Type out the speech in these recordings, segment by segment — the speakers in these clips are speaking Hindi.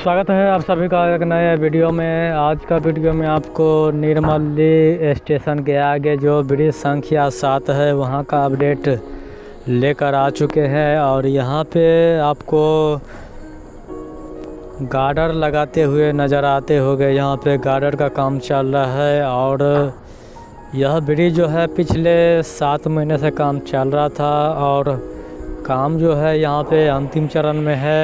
स्वागत है आप सभी का एक नए वीडियो में। आज का वीडियो में आपको निर्मली स्टेशन के आगे जो ब्रिज संख्या 7 है वहां का अपडेट लेकर आ चुके हैं। और यहां पे आपको गार्डर लगाते हुए नज़र आते होंगे। यहां पे गार्डर का काम चल रहा है और यह ब्रिज जो है पिछले 7 महीने से काम चल रहा था और काम जो है यहाँ पे अंतिम चरण में है।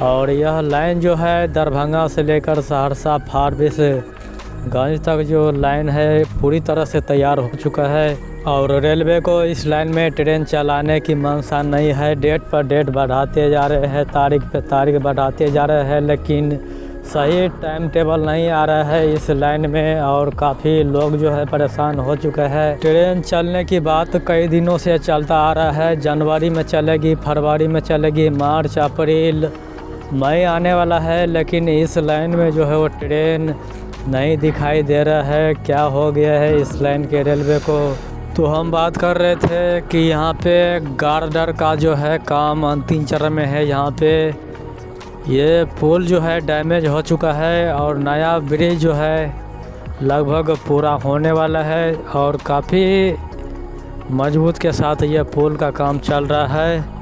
और यह लाइन जो है दरभंगा से लेकर सहरसा फारबिसगंज तक जो लाइन है पूरी तरह से तैयार हो चुका है। और रेलवे को इस लाइन में ट्रेन चलाने की मंशा नहीं है। डेट पर डेट बढ़ाते जा रहे हैं, तारीख पे तारीख बढ़ाते जा रहे हैं, लेकिन सही टाइम टेबल नहीं आ रहा है इस लाइन में। और काफ़ी लोग जो है परेशान हो चुके हैं। ट्रेन चलने की बात कई दिनों से चलता आ रहा है। जनवरी में चलेगी, फरवरी में चलेगी, मार्च अप्रैल मई आने वाला है, लेकिन इस लाइन में जो है वो ट्रेन नहीं दिखाई दे रहा है। क्या हो गया है इस लाइन के रेलवे को। तो हम बात कर रहे थे कि यहाँ पे गार्डर का जो है काम अंतिम चरण में है। यहाँ पे ये पुल जो है डैमेज हो चुका है और नया ब्रिज जो है लगभग पूरा होने वाला है और काफ़ी मजबूत के साथ ये पुल का काम चल रहा है।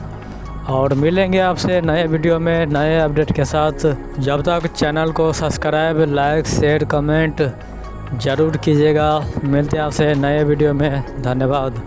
और मिलेंगे आपसे नए वीडियो में नए अपडेट के साथ। जब तक चैनल को सब्सक्राइब, लाइक, शेयर, कमेंट ज़रूर कीजिएगा। मिलते हैं आपसे नए वीडियो में। धन्यवाद।